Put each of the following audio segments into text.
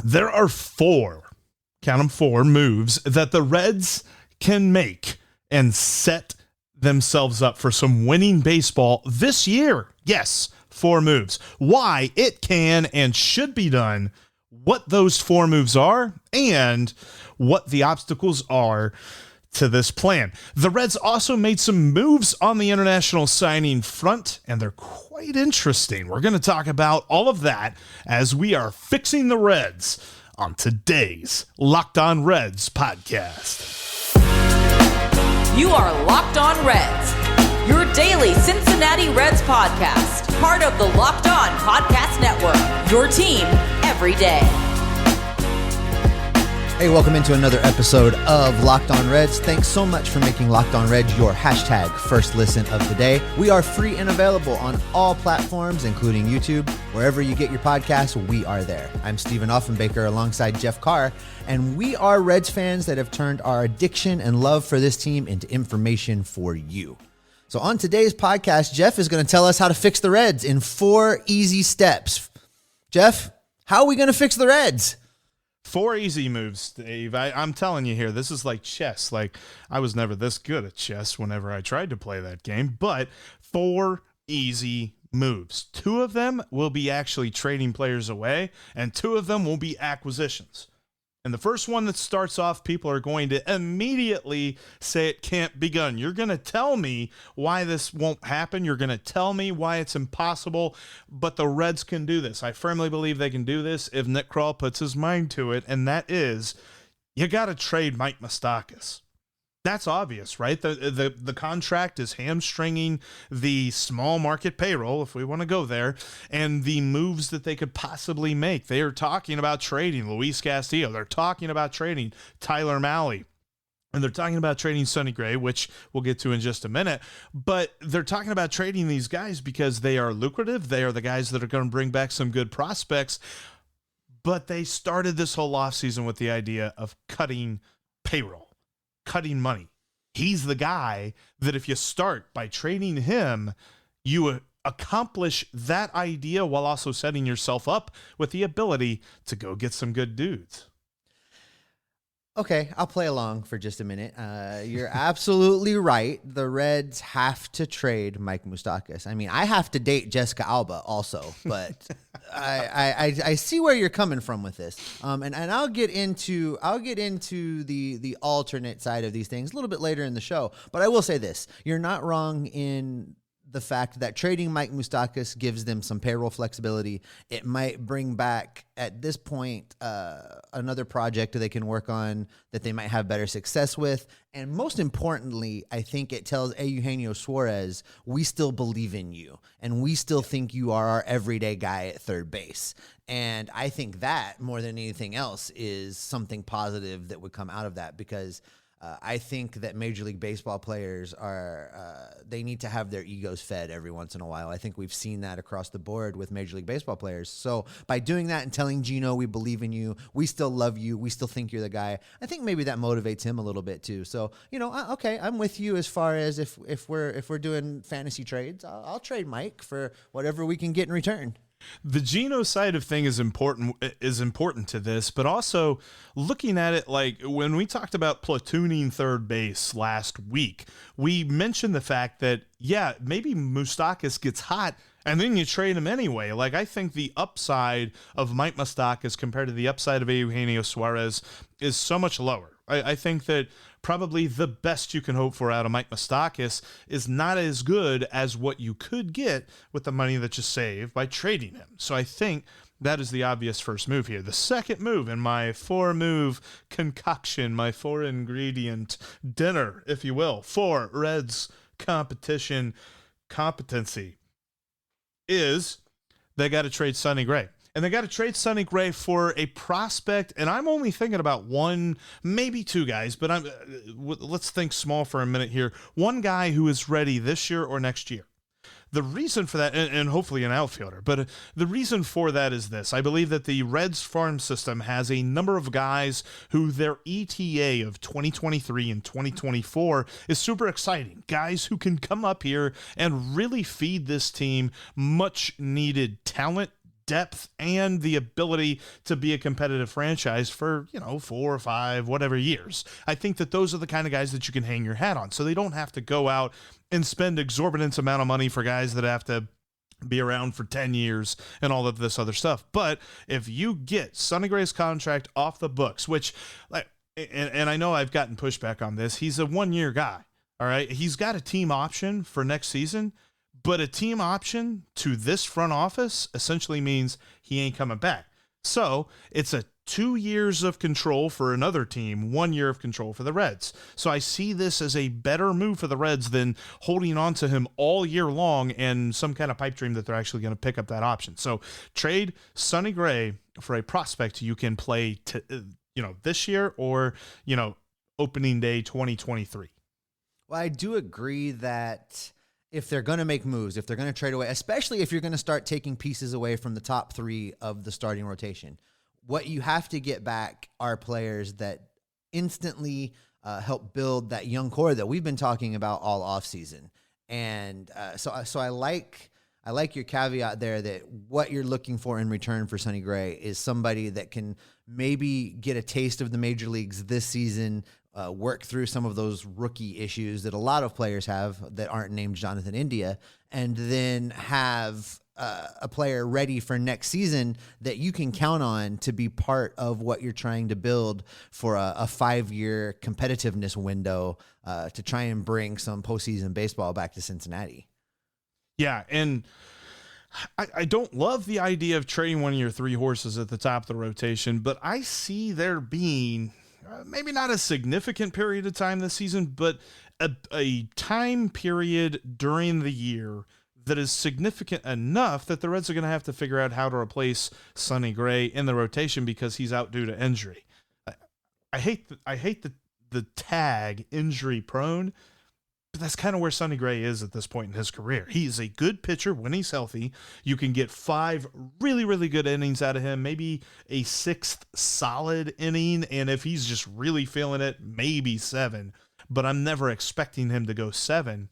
There are count them four moves that the Reds can make and set themselves up for some winning baseball this year. Yes, 4 moves. Why it can and should be done, what those 4 moves are, and what the obstacles are to this plan. The Reds also made some moves on the international signing front, and they're quite interesting. We're going to talk about all of that as we are fixing the Reds on today's Locked On Reds podcast. You are Locked On Reds, your daily Cincinnati Reds podcast, part of the Locked On Podcast Network, your team every day. Hey, welcome into another episode of Locked On Reds. Thanks so much for making Locked On Reds your hashtag first listen of the day. We are free and available on all platforms, including YouTube. Wherever you get your podcasts, we are there. I'm Stephen Offenbaker alongside Jeff Carr, and we are Reds fans that have turned our addiction and love for this team into information for you. So on today's podcast, Jeff is going to tell us how to fix the Reds in 4 easy steps. Jeff, how are we going to fix the Reds? 4 easy moves, Dave. I'm telling you here, this is like chess. Like, I was never this good at chess whenever I tried to play that game, but 4 easy moves. 2 of them will be actually trading players away, and 2 of them will be acquisitions. And the first one that starts off, people are going to immediately say it can't be done. You're going to tell me why this won't happen. You're going to tell me why it's impossible, but the Reds can do this. I firmly believe they can do this if Nick Krall puts his mind to it, and that is you got to trade Mike Moustakas. That's obvious, right? The contract is hamstringing the small market payroll, if we want to go there, and the moves that they could possibly make. They are talking about trading Luis Castillo. They're talking about trading Tyler Mahle. And they're talking about trading Sonny Gray, which we'll get to in just a minute. But they're talking about trading these guys because they are lucrative. They are the guys that are going to bring back some good prospects. But they started this whole offseason with the idea of cutting payroll. Cutting money. He's the guy that if you start by trading him, you accomplish that idea while also setting yourself up with the ability to go get some good dudes. Okay, I'll play along for just a minute. You're absolutely right. The Reds have to trade Mike Moustakas. I mean, I have to date Jessica Alba also, but I see where you're coming from with this. And I'll get into the alternate side of these things a little bit later in the show. But I will say this: you're not wrong in the fact that trading Mike Moustakas gives them some payroll flexibility. It might bring back, at this point, another project that they can work on that they might have better success with. And most importantly, I think it tells Eugenio Suarez, we still believe in you, and we still think you are our everyday guy at third base. And I think that, more than anything else, is something positive that would come out of that, because I think that Major League Baseball players they need to have their egos fed every once in a while. I think we've seen that across the board with Major League Baseball players. So by doing that and telling Gino, we believe in you, we still love you, we still think you're the guy, I think maybe that motivates him a little bit too. So, okay, I'm with you as far as if we're doing fantasy trades, I'll trade Mike for whatever we can get in return. The Geno side of thing is important to this, but also looking at it like when we talked about platooning third base last week, we mentioned the fact that, yeah, maybe Moustakas gets hot and then you trade him anyway. Like, I think the upside of Mike Moustakas compared to the upside of Eugenio Suarez is so much lower. I think that probably the best you can hope for out of Mike Moustakas is not as good as what you could get with the money that you save by trading him. So I think that is the obvious first move here. The second move in my 4-move concoction, my 4-ingredient dinner, if you will, for Reds competency, is they got to trade Sonny Gray. And they got to trade Sonny Gray for a prospect, and I'm only thinking about 1, maybe 2 guys, but let's think small for a minute here. 1 guy who is ready this year or next year. The reason for that, and hopefully an outfielder, but the reason for that is this. I believe that the Reds farm system has a number of guys who their ETA of 2023 and 2024 is super exciting. Guys who can come up here and really feed this team much needed talent, depth and the ability to be a competitive franchise for, 4 or 5, whatever years. I think that those are the kind of guys that you can hang your hat on. So they don't have to go out and spend exorbitant amount of money for guys that have to be around for 10 years and all of this other stuff. But if you get Sonny Gray's contract off the books, which, and I know I've gotten pushback on this, he's a 1-year guy. All right. He's got a team option for next season, but a team option to this front office essentially means he ain't coming back. So it's a 2 years of control for another team, 1 year of control for the Reds. So I see this as a better move for the Reds than holding on to him all year long and some kind of pipe dream that they're actually going to pick up that option. So trade Sonny Gray for a prospect you can play this year or, opening day 2023. Well, I do agree that if they're going to make moves, if they're going to trade away, especially if you're going to start taking pieces away from the top 3 of the starting rotation, what you have to get back are players that instantly help build that young core that we've been talking about all offseason. And so I like your caveat there that what you're looking for in return for Sonny Gray is somebody that can maybe get a taste of the major leagues this season, work through some of those rookie issues that a lot of players have that aren't named Jonathan India, and then have a player ready for next season that you can count on to be part of what you're trying to build for a 5-year competitiveness window to try and bring some postseason baseball back to Cincinnati. Yeah, and I don't love the idea of trading one of your 3 horses at the top of the rotation, but I see there being maybe not a significant period of time this season, but a time period during the year that is significant enough that the Reds are going to have to figure out how to replace Sonny Gray in the rotation because he's out due to injury. I hate the tag injury prone, but that's kind of where Sonny Gray is at this point in his career. He's a good pitcher when he's healthy. You can get 5 really, really good innings out of him, maybe a 6th solid inning, and if he's just really feeling it, maybe 7. But I'm never expecting him to go 7.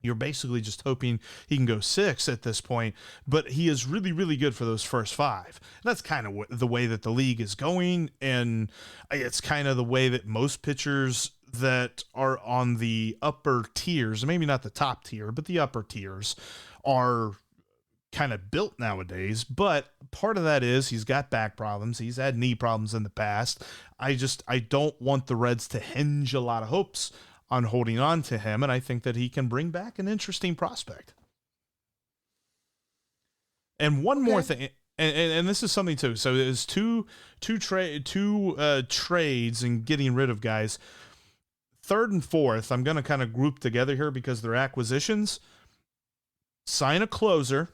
You're basically just hoping he can go 6 at this point, but he is really, really good for those first 5. That's kind of the way that the league is going, and it's kind of the way that most pitchers that are on the upper tiers, maybe not the top tier, but the upper tiers, are kind of built nowadays. But part of that is he's got back problems. He's had knee problems in the past. I don't want the Reds to hinge a lot of hopes on holding on to him, and I think that he can bring back an interesting prospect. And one more thing, and this is something too. So there's two trades and getting rid of guys. 3rd and 4th, I'm going to kind of group together here because they're acquisitions. Sign a closer,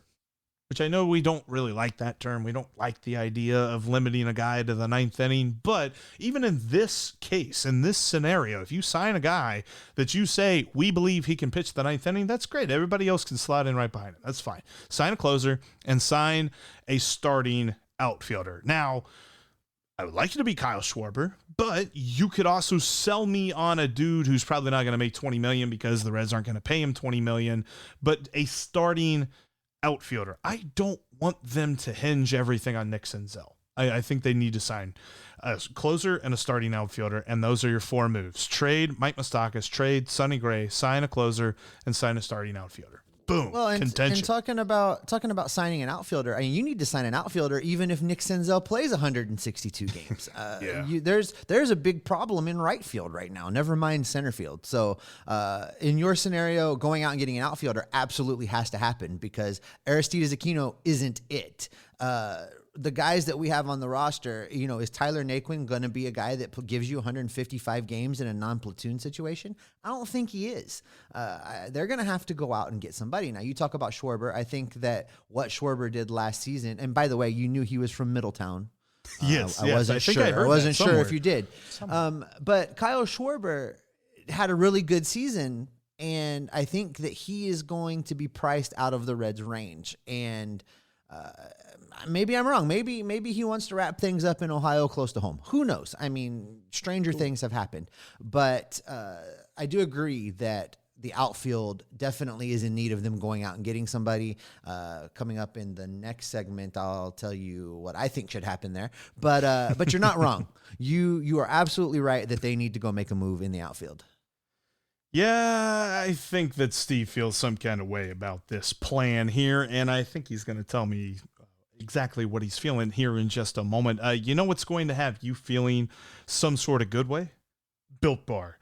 which I know we don't really like that term. We don't like the idea of limiting a guy to the 9th inning. But even in this case, in this scenario, if you sign a guy that you say, we believe he can pitch the 9th inning, that's great. Everybody else can slide in right behind him. That's fine. Sign a closer and sign a starting outfielder. Now, I would like you to be Kyle Schwarber, but you could also sell me on a dude who's probably not going to make $20 million because the Reds aren't going to pay him $20 million, but a starting outfielder. I don't want them to hinge everything on Nick Senzel. I think they need to sign a closer and a starting outfielder, and those are your 4 moves. Trade Mike Moustakas, trade Sonny Gray, sign a closer, and sign a starting outfielder. Boom. Well, and contention. And talking about signing an outfielder, I mean, you need to sign an outfielder even if Nick Senzel plays 162 games. Yeah. There's a big problem in right field right now. Never mind center field. So in your scenario, going out and getting an outfielder absolutely has to happen because Aristides Aquino isn't it. The guys that we have on the roster, is Tyler Naquin going to be a guy that gives you 155 games in a non-platoon situation? I don't think he is. They're going to have to go out and get somebody. Now, you talk about Schwarber. I think that what Schwarber did last season, and by the way, you knew he was from Middletown. Yes, I wasn't sure. I wasn't sure if you did. But Kyle Schwarber had a really good season, and I think that he is going to be priced out of the Reds' range. And maybe I'm wrong. Maybe he wants to wrap things up in Ohio close to home. Who knows? I mean, stranger things have happened. But I do agree that the outfield definitely is in need of them going out and getting somebody. Coming up in the next segment, I'll tell you what I think should happen there. But you're not wrong. You are absolutely right that they need to go make a move in the outfield. Yeah, I think that Steve feels some kind of way about this plan here, and I think he's going to tell me exactly what he's feeling here in just a moment. You know what's going to have you feeling some sort of good way? Built Bar.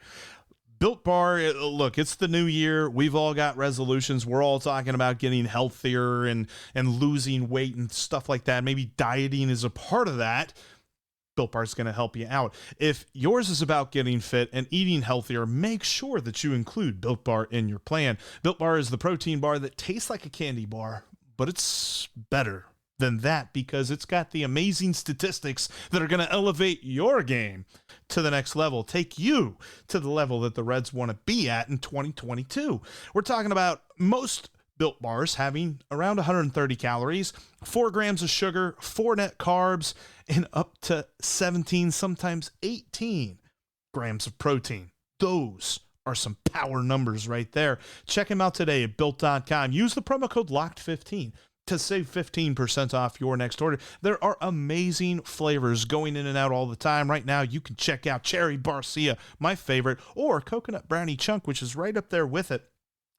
Built Bar, look, it's the new year. We've all got resolutions. We're all talking about getting healthier and losing weight and stuff like that. Maybe dieting is a part of that. Built Bar is going to help you out. If yours is about getting fit and eating healthier, make sure that you include Built Bar in your plan. Built Bar is the protein bar that tastes like a candy bar, but it's better than that because it's got the amazing statistics that are going to elevate your game to the next level, take you to the level that the Reds want to be at in 2022. We're talking about most Built Bars having around 130 calories, 4 grams of sugar, 4 net carbs, and up to 17, sometimes 18 grams of protein. Those are some power numbers right there. Check them out today at Built.com. Use the promo code LOCKED15 to save 15% off your next order. There are amazing flavors going in and out all the time. Right now, you can check out Cherry Barcia, my favorite, or Coconut Brownie Chunk, which is right up there with it.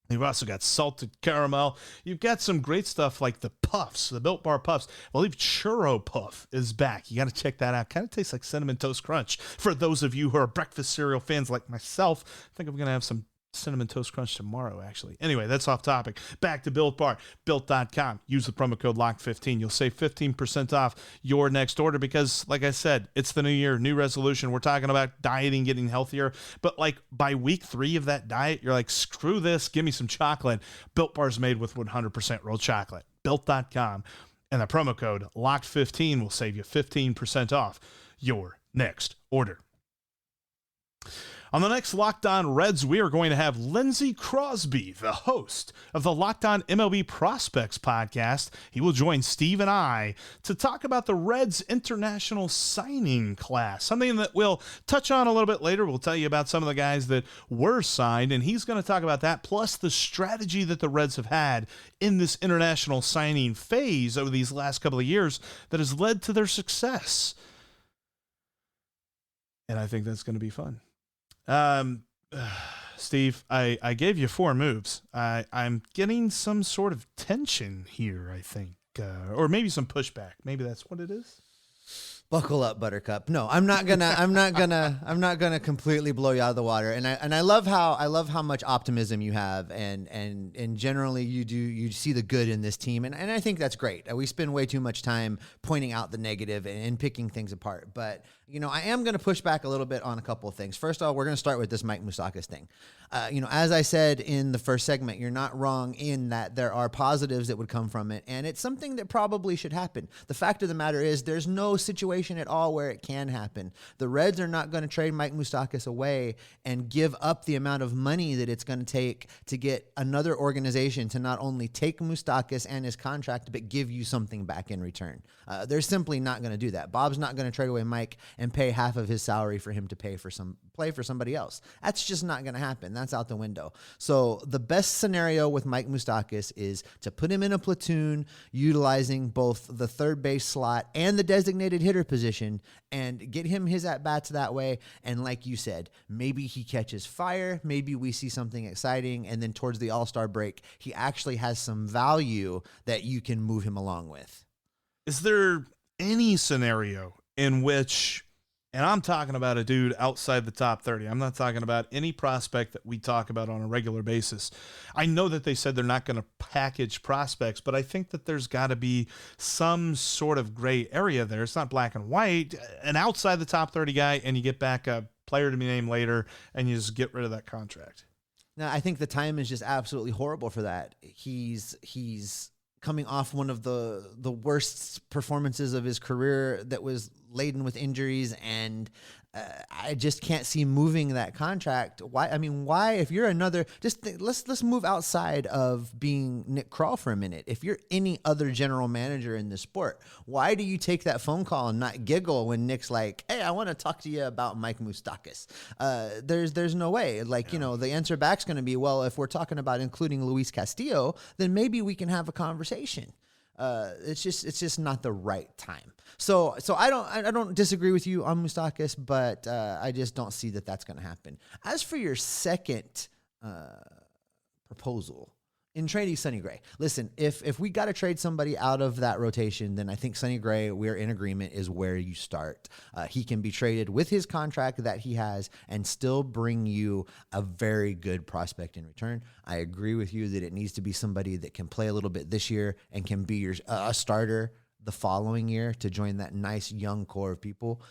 You've also got salted caramel. You've got some great stuff like the puffs, the Built Bar puffs. I believe Churro Puff is back. You got to check that out. Kind of tastes like Cinnamon Toast Crunch. For those of you who are breakfast cereal fans like myself, I think I'm going to have some Cinnamon Toast Crunch tomorrow, actually. Anyway, that's off topic. Back to Built Bar. Built.com. Use the promo code LOCK15. You'll save 15% off your next order because, like I said, it's the new year, new resolution. We're talking about dieting, getting healthier. But, like, by week 3 of that diet, you're like, screw this. Give me some chocolate. Built Bar's made with 100% real chocolate. Built.com. And the promo code LOCK15 will save you 15% off your next order. On the next Locked On Reds, we are going to have Lindsey Crosby, the host of the Locked On MLB Prospects podcast. He will join Steve and I to talk about the Reds international signing class, something that we'll touch on a little bit later. We'll tell you about some of the guys that were signed, and he's going to talk about that, plus the strategy that the Reds have had in this international signing phase over these last couple of years that has led to their success. And I think that's going to be fun. Steve, I gave you 4 moves. I'm getting some sort of tension here, I think, or maybe some pushback. Maybe that's what it is. Buckle up, Buttercup. No, I'm not gonna completely blow you out of the water. And I love how much optimism you have, and generally you see the good in this team, and I think that's great. We spend way too much time pointing out the negative and picking things apart. But I am going to push back a little bit on a couple of things. First of all, we're going to start with this Mike Moustakas thing. As I said in the first segment, you're not wrong in that there are positives that would come from it, and it's something that probably should happen. The fact of the matter is there's no situation at all where it can happen. The Reds are not going to trade Mike Moustakas away and give up the amount of money that it's going to take to get another organization to not only take Moustakas and his contract, but give you something back in return. They're simply not going to do that. Bob's not going to trade away Mike and pay half of his salary for him to play for somebody else. That's just not going to happen. That's out the window. So the best scenario with Mike Moustakas is to put him in a platoon, utilizing both the third base slot and the designated hitter position, and get him his at-bats that way. And like you said, maybe he catches fire. Maybe we see something exciting. And then towards the All-Star break, he actually has some value that you can move him along with. Is there any scenario in which, and I'm talking about a dude outside the top 30. I'm not talking about any prospect that we talk about on a regular basis. I know that they said they're not going to package prospects, but I think that there's got to be some sort of gray area there. It's not black and white. An outside the top 30 guy, and you get back a player to be named later, and you just get rid of that contract. Now, I think the time is just absolutely horrible for that. He's coming off one of the worst performances of his career that was laden with injuries, and I just can't see moving that contract. Why? I mean, why? If you're another, let's move outside of being Nick Kroll for a minute. If you're any other general manager in the sport, why do you take that phone call and not giggle when Nick's like, "Hey, I want to talk to you about Mike Moustakas"? There's no way. Like, the answer back's going to be, well, if we're talking about including Luis Castillo, then maybe we can have a conversation. It's just not the right time. So I don't disagree with you on Moustakas, but I just don't see that that's going to happen. As for your second proposal in trading Sonny Gray, listen, if we got to trade somebody out of that rotation, then I think Sonny Gray, we're in agreement, is where you start. He can be traded with his contract that he has and still bring you a very good prospect in return. I agree with you that it needs to be somebody that can play a little bit this year and can be a starter the following year to join that nice young core of people.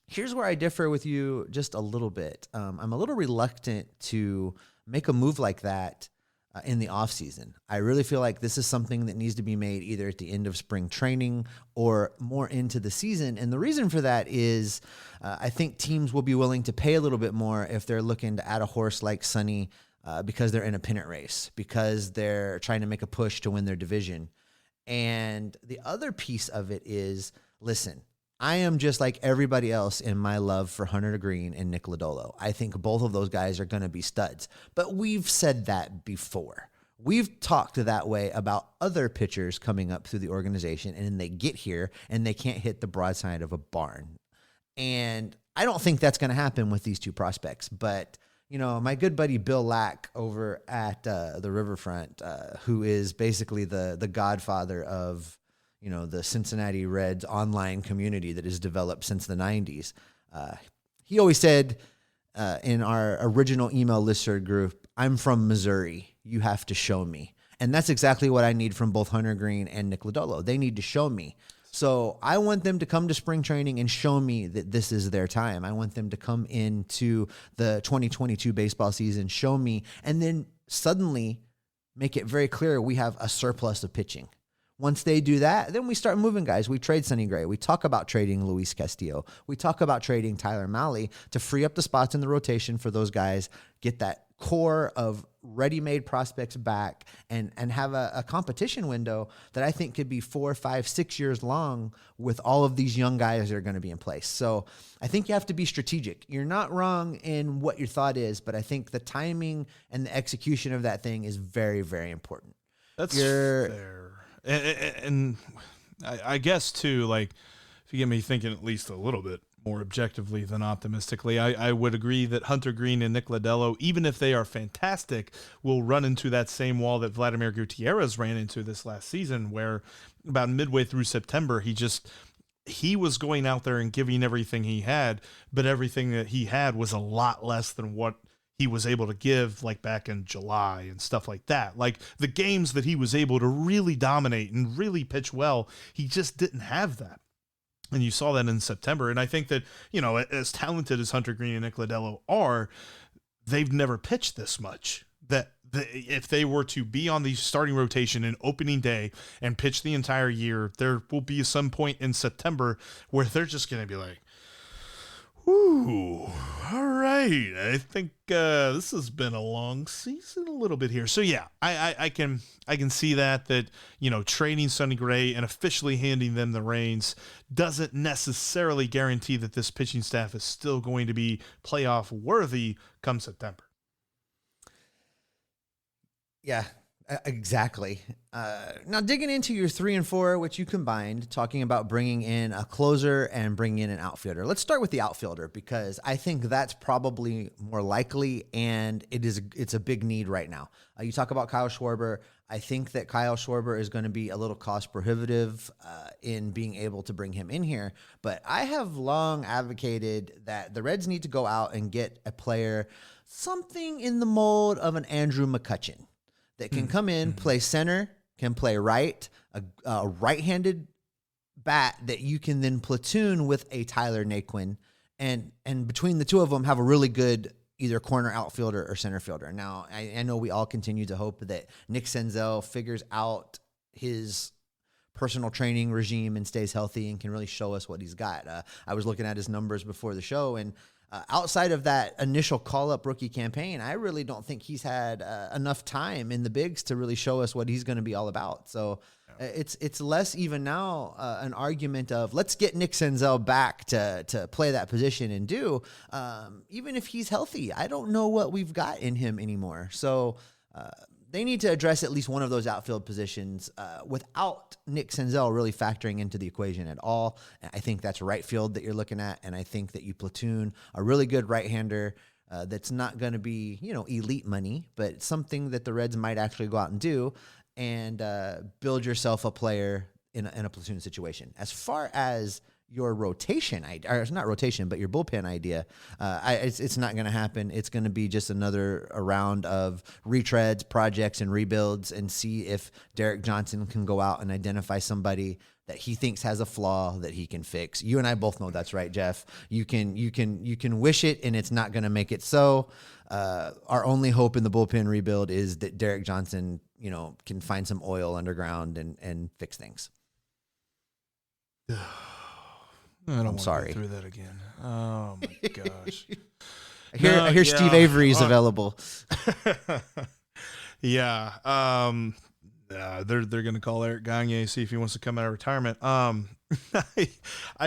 Here's where I differ with you just a little bit. I'm a little reluctant to make a move like that in the offseason. I really feel like this is something that needs to be made either at the end of spring training or more into the season. And the reason for that is I think teams will be willing to pay a little bit more if they're looking to add a horse like Sonny because they're in a pennant race, because they're trying to make a push to win their division. And the other piece of it is, listen, I am just like everybody else in my love for Hunter Green and Nick Lodolo. I think both of those guys are going to be studs. But we've said that before. We've talked that way about other pitchers coming up through the organization, and then they get here and they can't hit the broadside of a barn. And I don't think that's going to happen with these two prospects. But my good buddy Bill Lack over at the Riverfront, who is basically the godfather of the Cincinnati Reds online community that has developed since the 90s. He always said in our original email listserv group, "I'm from Missouri. You have to show me." And that's exactly what I need from both Hunter Green and Nick Lodolo. They need to show me. So I want them to come to spring training and show me that this is their time. I want them to come into the 2022 baseball season, show me, and then suddenly make it very clear we have a surplus of pitching. Once they do that, then we start moving guys. We trade Sonny Gray. We talk about trading Luis Castillo. We talk about trading Tyler Mahle to free up the spots in the rotation for those guys, get that core of ready-made prospects back, and have a competition window that I think could be 4, 5, 6 years long with all of these young guys that are going to be in place. So I think you have to be strategic. You're not wrong in what your thought is, but I think the timing and the execution of that thing is very, very important. That's fair. And I guess, too, like, if you get me thinking at least a little bit more objectively than optimistically, I would agree that Hunter Green and Nick Lodolo, even if they are fantastic, will run into that same wall that Vladimir Gutierrez ran into this last season, where about midway through September, he was going out there and giving everything he had, but everything that he had was a lot less than what he was able to give, like back in July and stuff like that. Like the games that he was able to really dominate and really pitch well, he just didn't have that. And you saw that in September. And I think that, as talented as Hunter Green and Nick Lodolo are, they've never pitched this much. That if they were to be on the starting rotation in opening day and pitch the entire year, there will be some point in September where they're just going to be like, "Ooh, all right. I think this has been a long season a little bit here." So yeah, I can see that trading Sonny Gray and officially handing them the reins doesn't necessarily guarantee that this pitching staff is still going to be playoff worthy come September. Yeah. Exactly. Now digging into your 3 and 4, which you combined, talking about bringing in a closer and bringing in an outfielder. Let's start with the outfielder because I think that's probably more likely, and it's a big need right now. You talk about Kyle Schwarber. I think that Kyle Schwarber is going to be a little cost prohibitive in being able to bring him in here. But I have long advocated that the Reds need to go out and get a player, something in the mold of an Andrew McCutchen, that can come in, play center, can play right, a right-handed bat that you can then platoon with a Tyler Naquin, and between the two of them have a really good either corner outfielder or center fielder. Now, I know we all continue to hope that Nick Senzel figures out his personal training regime and stays healthy and can really show us what he's got. I was looking at his numbers before the show, and outside of that initial call-up rookie campaign, I really don't think he's had enough time in the bigs to really show us what he's going to be all about. So it's less even now an argument of let's get Nick Senzel back to play that position and do. Even if he's healthy, I don't know what we've got in him anymore. So they need to address at least one of those outfield positions without Nick Senzel really factoring into the equation at all. And I think that's right field that you're looking at, and I think that you platoon a really good right-hander that's not going to be, elite money, but something that the Reds might actually go out and do, and build yourself a player in a platoon situation. As far as your rotation idea, or it's not rotation, but your bullpen idea, it's not going to happen. It's going to be just another round of retreads, projects, and rebuilds, and see if Derek Johnson can go out and identify somebody that he thinks has a flaw that he can fix. You and I both know that's right, Jeff. You can wish it, and it's not going to make it so. Our only hope in the bullpen rebuild is that Derek Johnson, can find some oil underground and fix things. I'm sorry. Go through that again. Oh my gosh. I hear Steve Avery's available. Yeah. They're gonna call Eric Gagne, see if he wants to come out of retirement. I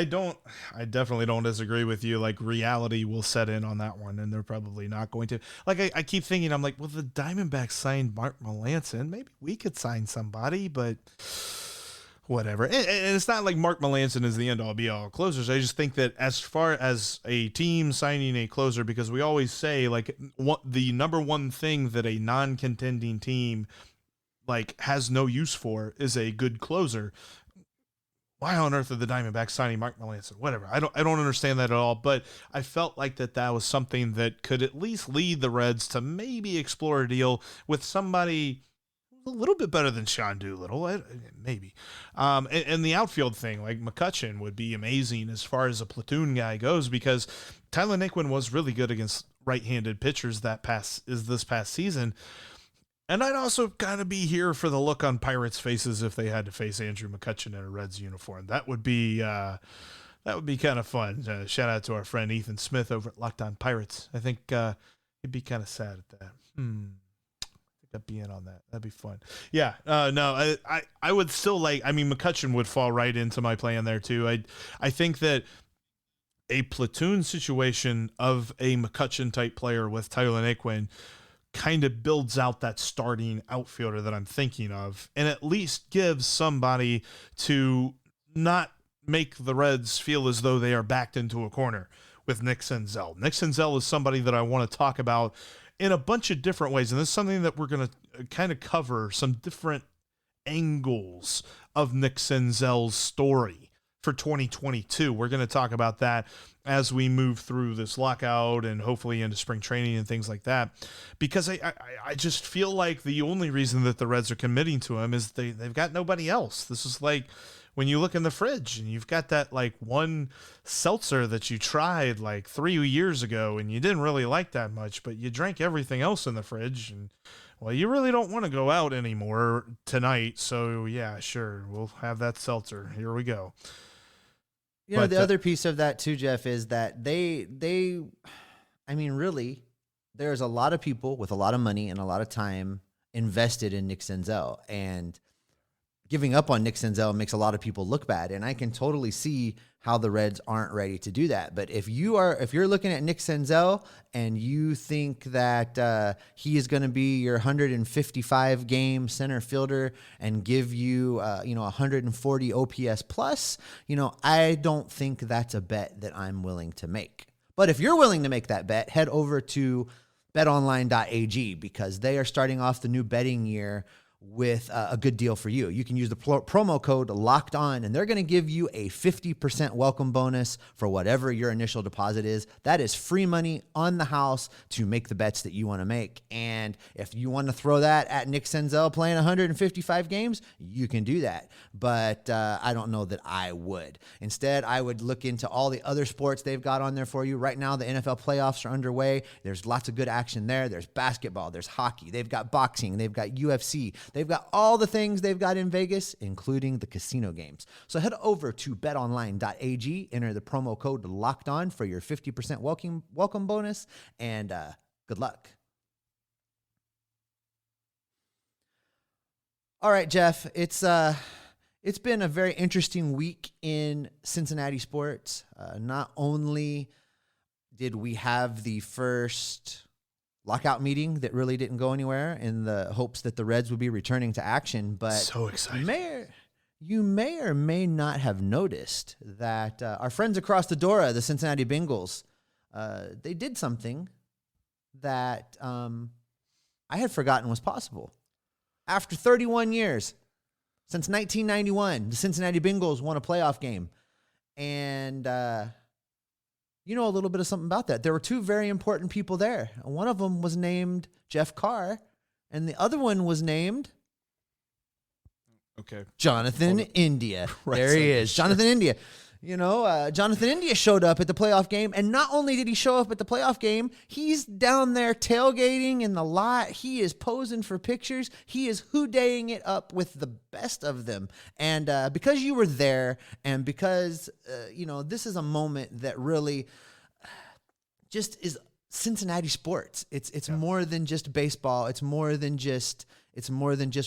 definitely don't disagree with you. Like, reality will set in on that one, and they're probably not going to. Like, I keep thinking, I'm like, well, the Diamondbacks signed Mark Melancon. Maybe we could sign somebody, but whatever. And it's not like Mark Melancon is the end-all be-all closers. I just think that as far as a team signing a closer, because we always say, like, the number one thing that a non-contending team has no use for is a good closer. Why on earth are the Diamondbacks signing Mark Melancon? Whatever. I don't understand that at all, but I felt like that was something that could at least lead the Reds to maybe explore a deal with somebody a little bit better than Sean Doolittle, maybe. And the outfield thing, like McCutchen, would be amazing as far as a platoon guy goes, because Tyler Naquin was really good against right-handed pitchers this past season. And I'd also kind of be here for the look on Pirates' faces if they had to face Andrew McCutchen in a Reds uniform. That would be kind of fun. Shout out to our friend Ethan Smith over at Locked On Pirates. I think he'd be kind of sad at that. I'd be in on that. That'd be fun. Yeah. No, I would still McCutchen would fall right into my plan there too. I think that a platoon situation of a McCutchen type player with Tyler Naquin kind of builds out that starting outfielder that I'm thinking of, and at least gives somebody to not make the Reds feel as though they are backed into a corner with Nick Senzel. Nick Senzel is somebody that I want to talk about in a bunch of different ways, and this is something that we're going to kind of cover some different angles of Nick Senzel's story for 2022. We're going to talk about that as we move through this lockout and hopefully into spring training and things like that, because I just feel like the only reason that the Reds are committing to him is they've got nobody else. This is like when you look in the fridge and you've got that one seltzer that you tried 3 years ago and you didn't really like that much, but you drank everything else in the fridge, and well, you really don't want to go out anymore tonight. So yeah, sure, we'll have that seltzer. Here we go. The other piece of that too, Jeff, is that really, there's a lot of people with a lot of money and a lot of time invested in Nick Senzel, and giving up on Nick Senzel makes a lot of people look bad. And I can totally see how the Reds aren't ready to do that. But if you're looking at Nick Senzel and you think that he is going to be your 155 game center fielder and give you 140 OPS plus, I don't think that's a bet that I'm willing to make. But if you're willing to make that bet, head over to betonline.ag, because they are starting off the new betting year with a good deal for you. You can use the promo code Locked On, and they're going to give you a 50% welcome bonus for whatever your initial deposit is. That is free money on the house to make the bets that you want to make. And if you want to throw that at Nick Senzel playing 155 games, you can do that. But I don't know that I would. Instead, I would look into all the other sports they've got on there for you. Right now, the NFL playoffs are underway. There's lots of good action there. There's basketball. There's hockey. They've got boxing. They've got UFC. They've got all the things they've got in Vegas, including the casino games. So head over to betonline.ag, enter the promo code Locked On for your 50% welcome bonus, and good luck. All right, Jeff, it's been a very interesting week in Cincinnati sports. Not only did we have the first lockout meeting that really didn't go anywhere in the hopes that the Reds would be returning to action, but so excited. You may or may not have noticed that our friends across the door, the Cincinnati Bengals, they did something that I had forgotten was possible. After 31 years, since 1991, the Cincinnati Bengals won a playoff game. And you know a little bit of something about that. There were two very important people there. One of them was named Jeff Carr, and the other one was named Jonathan India. There he is, Jonathan India. You know, Jonathan India showed up at the playoff game, and not only did he show up at the playoff game, he's down there tailgating in the lot. He is posing for pictures. He is hoodaying it up with the best of them. And because you were there, and because, you know, this is a moment that really just is Cincinnati sports. It's more than just baseball. It's more than just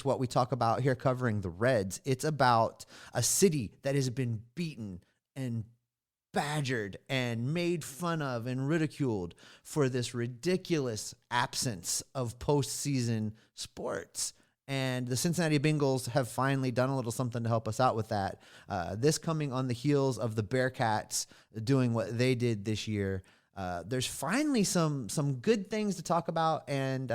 what we talk about here covering the Reds. It's about a city that has been beaten and badgered and made fun of and ridiculed for this ridiculous absence of postseason sports. And the Cincinnati Bengals have finally done a little something to help us out with that. This coming on the heels of the Bearcats doing what they did this year. There's finally some good things to talk about. And,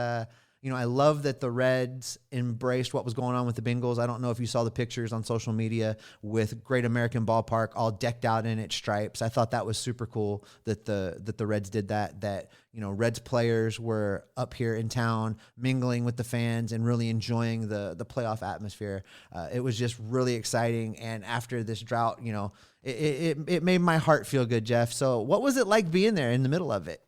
you know, I love that the Reds embraced what was going on with the Bengals. I don't know if you saw the pictures on social media with Great American Ballpark all decked out in its stripes. I thought that was super cool that the Reds did that. That, you know, Reds players were up here in town mingling with the fans and really enjoying the playoff atmosphere. It was just really exciting. And after this drought, you know, it made my heart feel good, Jeff. So what was it like being there in the middle of it?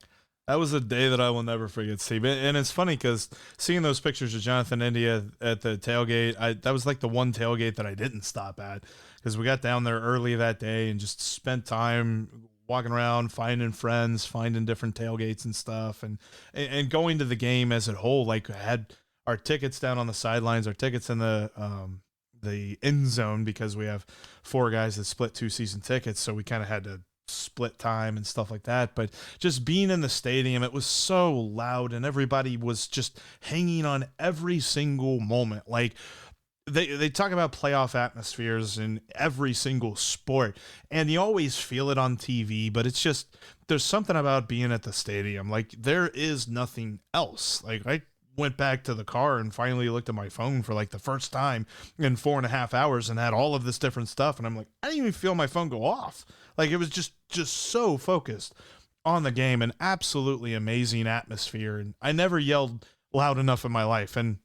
That was a day that I will never forget, Steve. And it's funny because seeing those pictures of Jonathan India at the tailgate, that was like the one tailgate that I didn't stop at because we got down there early that day and just spent time walking around, finding friends, finding different tailgates and stuff, and going to the game as a whole. Like, had our tickets down on the sidelines, our tickets in the end zone, because we have 4 guys that split 2 season tickets, so we kind of had to split time and stuff like that. But just being in the stadium, it was so loud and everybody was just hanging on every single moment. Like, they talk about playoff atmospheres in every single sport, and you always feel it on TV, but it's just, there's something about being at the stadium. Like, there is nothing else. Like, I went back to the car and finally looked at my phone for like the first time in 4.5 hours and had all of this different stuff. And I'm like, I didn't even feel my phone go off. Like, it was just so focused on the game, and absolutely amazing atmosphere. And I never yelled loud enough in my life. And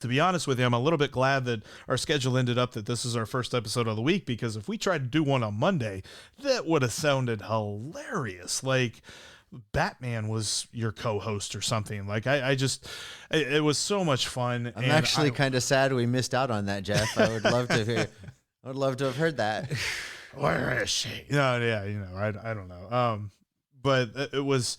to be honest with you, I'm a little bit glad that our schedule ended up that this is our first episode of the week, because if we tried to do one on Monday, that would have sounded hilarious. Like, Batman was your co-host or something. Like, it was so much fun. I'm actually kind of sad we missed out on that, Jeff. I would love to have heard that. Where is she? No, yeah, you know, I don't know. But it was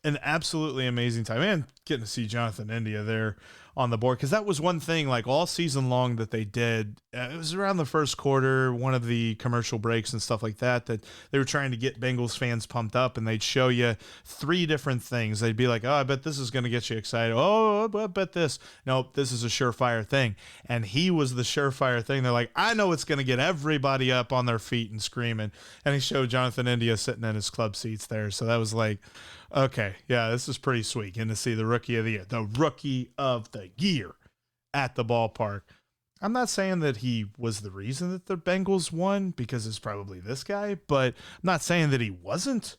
an absolutely amazing time, and getting to see Jonathan India there on the board, because that was one thing, like, all season long that they did. It was around the first quarter, one of the commercial breaks and stuff like that they were trying to get Bengals fans pumped up, and they'd show you 3 different things. They'd be like, oh, I bet this is going to get you excited. Oh, I bet this. Nope, this is a surefire thing. And he was the surefire thing. They're like, I know it's going to get everybody up on their feet and screaming. And he showed Jonathan India sitting in his club seats there. So that was like, okay, yeah, this is pretty sweet. And to see the rookie of the year at the ballpark. I'm not saying that he was the reason that the Bengals won, because it's probably this guy, but I'm not saying that he wasn't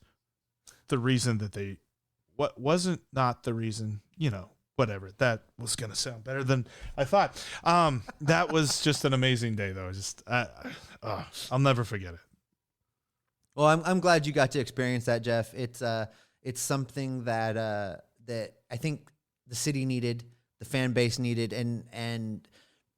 the reason that not the reason, you know, whatever. That was going to sound better than I thought. That was just an amazing day, though. I'll never forget it. Well, I'm glad you got to experience that, Jeff. It's something that I think the city needed. the fan base needed. And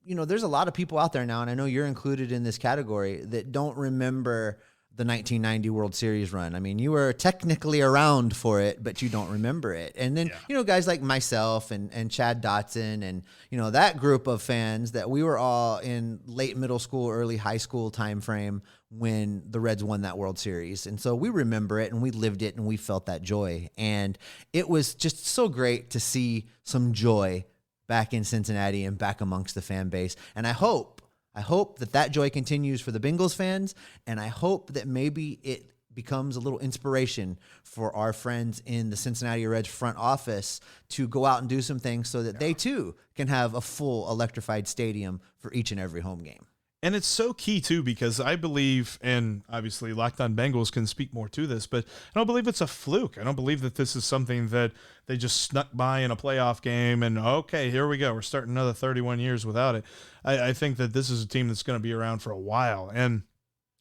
there's a lot of people out there now, and I know you're included in this category, that don't remember the 1990 World Series run. I mean, you were technically around for it, but you don't remember it. And then, guys like myself and Chad Dotson and, that group of fans that we were all in late middle school, early high school time frame when the Reds won that World Series. And so we remember it and we lived it and we felt that joy. And it was just so great to see some joy back in Cincinnati and back amongst the fan base. And I hope that joy continues for the Bengals fans, and I hope that maybe it becomes a little inspiration for our friends in the Cincinnati Reds front office to go out and do some things so that they too can have a full electrified stadium for each and every home game. And it's so key, too, because I believe, and obviously Locked On Bengals can speak more to this, but I don't believe it's a fluke. I don't believe that this is something that they just snuck by in a playoff game and, okay, here we go. We're starting another 31 years without it. I think that this is a team that's going to be around for a while.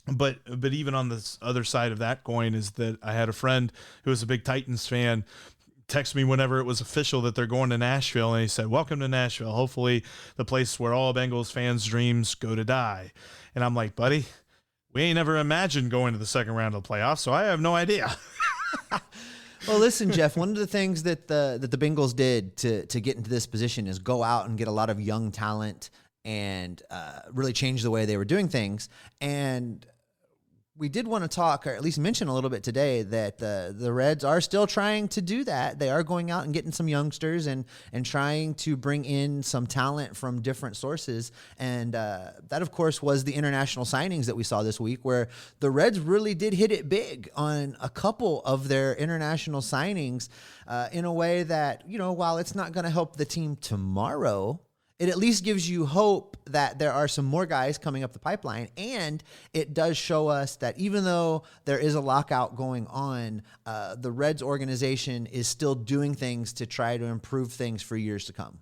But even on this other side of that coin is that I had a friend who was a big Titans fan text me whenever it was official that they're going to Nashville, and he said, "Welcome to Nashville. Hopefully the place where all Bengals fans' dreams go to die." And I'm like, buddy, we ain't ever imagined going to the second round of the playoffs, so I have no idea. Well, listen, Jeff, one of the things that the Bengals did to get into this position is go out and get a lot of young talent and really change the way they were doing things. And we did want to talk, or at least mention a little bit today, that the Reds are still trying to do that. They are going out and getting some youngsters and trying to bring in some talent from different sources. And that, of course, was the international signings that we saw this week, where the Reds really did hit it big on a couple of their international signings in a way that, while it's not going to help the team tomorrow, it at least gives you hope that there are some more guys coming up the pipeline. And it does show us that even though there is a lockout going on, the Reds organization is still doing things to try to improve things for years to come.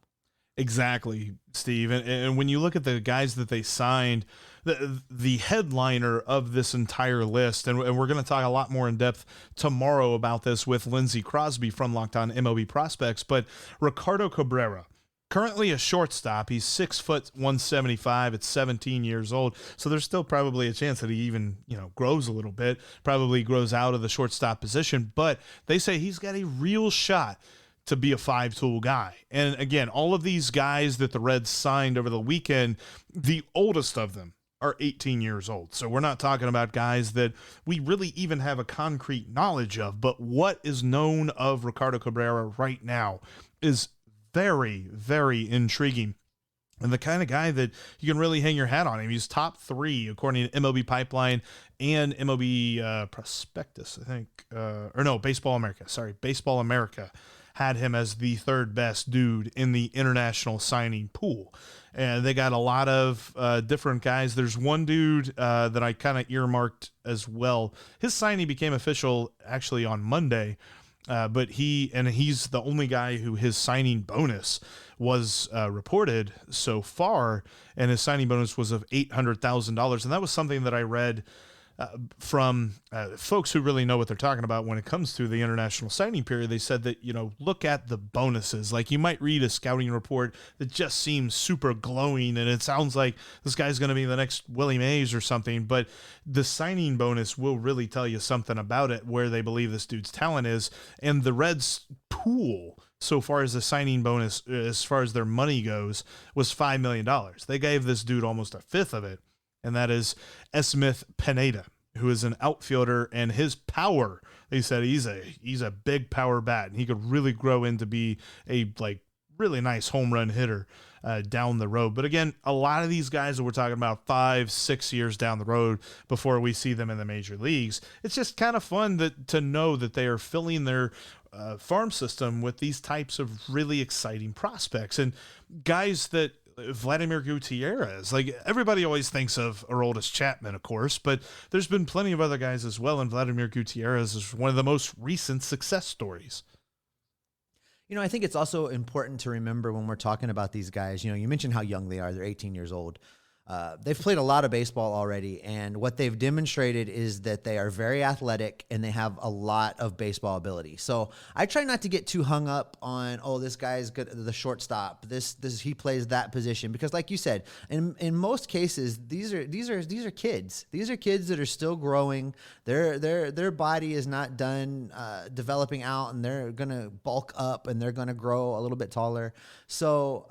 Exactly, Steve. And when you look at the guys that they signed, the headliner of this entire list, and we're going to talk a lot more in depth tomorrow about this with Lindsey Crosby from Locked On MLB Prospects, but Ricardo Cabrera, currently a shortstop. He's 6 foot 175 at 17 years old. So there's still probably a chance that he even, grows a little bit, probably grows out of the shortstop position. But they say he's got a real shot to be a 5-tool guy. And again, all of these guys that the Reds signed over the weekend, the oldest of them are 18 years old. So we're not talking about guys that we really even have a concrete knowledge of. But what is known of Ricardo Cabrera right now is very, very intriguing, and the kind of guy that you can really hang your hat on him. He's top 3 according to MLB Pipeline and MLB Prospectus, I think, Baseball America. Sorry, Baseball America had him as the 3rd best dude in the international signing pool. And they got a lot of different guys. There's one dude that I kind of earmarked as well. His signing became official actually on Monday. But he's the only guy who his signing bonus was reported so far, and his signing bonus was of $800,000. And that was something that I read from folks who really know what they're talking about when it comes to the international signing period. They said that, look at the bonuses. Like, you might read a scouting report that just seems super glowing and it sounds like this guy's going to be the next Willie Mays or something, but the signing bonus will really tell you something about it, where they believe this dude's talent is. And the Reds pool, so far as the signing bonus, as far as their money goes, was $5 million. They gave this dude almost a fifth of it. And that is Esmith Pineda, who is an outfielder, and his power, they said he's a big power bat, and he could really grow into be a really nice home run hitter down the road. But again, a lot of these guys that we're talking about 5-6 years down the road before we see them in the major leagues, it's just kind of fun to know that they are filling their farm system with these types of really exciting prospects and guys that Vladimir Gutierrez, everybody always thinks of Aroldis Chapman, of course, but there's been plenty of other guys as well, and Vladimir Gutierrez is one of the most recent success stories. I think it's also important to remember when we're talking about these guys, you mentioned how young they are. They're 18 years old. They've played a lot of baseball already, and what they've demonstrated is that they are very athletic and they have a lot of baseball ability. So I try not to get too hung up on, oh, this guy's good, the shortstop. This he plays that position, because, like you said, in most cases, these are kids. These are kids that are still growing. Their body is not done developing out, and they're gonna bulk up and they're gonna grow a little bit taller. So.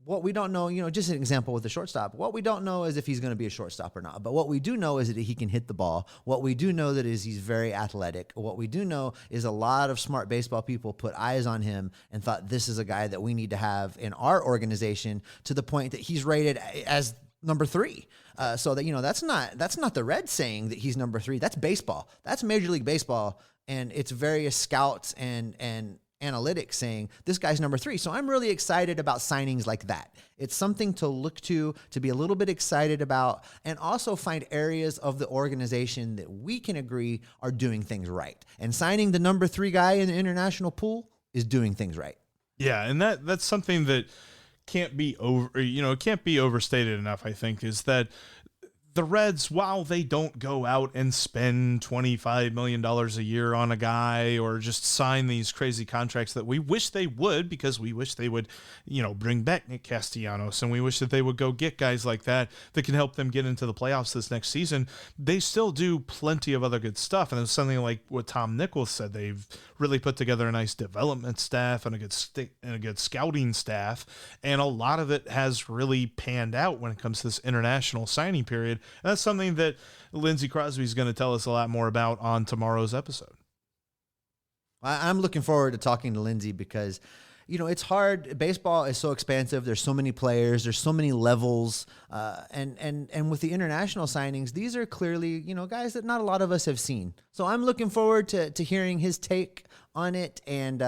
What we don't know, just an example with the shortstop, what we don't know is if he's going to be a shortstop or not. But what we do know is that he can hit the ball. What we do know that is he's very athletic. What we do know is a lot of smart baseball people put eyes on him and thought this is a guy that we need to have in our organization, to the point that he's rated as number 3. So that, that's not the Reds saying that he's number 3. That's baseball. That's Major League Baseball. And it's various scouts and analytics saying this guy's number 3. So I'm really excited about signings like that. It's something to look to be a little bit excited about, and also find areas of the organization that we can agree are doing things right. And signing the number 3 guy in the international pool is doing things right. Yeah, and that's something that can't be overstated enough, I think, is that the Reds, while they don't go out and spend $25 million a year on a guy or just sign these crazy contracts that we wish they would, because we wish they would, bring back Nick Castellanos, and we wish that they would go get guys like that can help them get into the playoffs this next season, they still do plenty of other good stuff. And it's something like what Tom Nichols said. They've really put together a nice development staff and a good scouting staff, and a lot of it has really panned out when it comes to this international signing period. And that's something that Lindsey Crosby is going to tell us a lot more about on tomorrow's episode. I'm looking forward to talking to Lindsey, because, it's hard. Baseball is so expansive. There's so many players. There's so many levels. And with the international signings, these are clearly, guys that not a lot of us have seen. So I'm looking forward to hearing his take on it and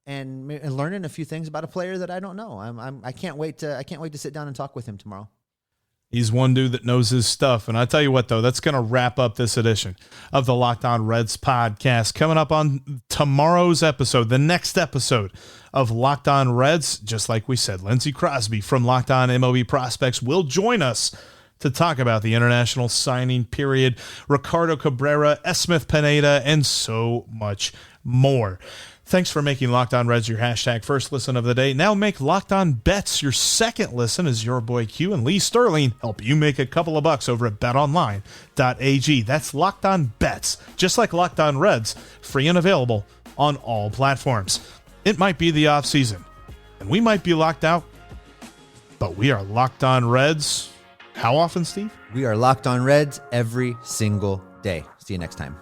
learning a few things about a player that I don't know. I can't wait to sit down and talk with him tomorrow. He's one dude that knows his stuff. And I tell you what, though, that's going to wrap up this edition of the Locked On Reds podcast. Coming up on tomorrow's episode, the next episode of Locked On Reds, just like we said, Lindsey Crosby from Locked On MLB Prospects will join us to talk about the international signing period, Ricardo Cabrera, Esmith Pineda, and so much more. Thanks for making Locked On Reds your hashtag first listen of the day. Now make Locked On Bets your second listen, as your boy Q and Lee Sterling help you make a couple of bucks over at betonline.ag. That's Locked On Bets, just like Locked On Reds, free and available on all platforms. It might be the off season, and we might be locked out, but we are Locked On Reds. How often, Steve? We are Locked On Reds every single day. See you next time.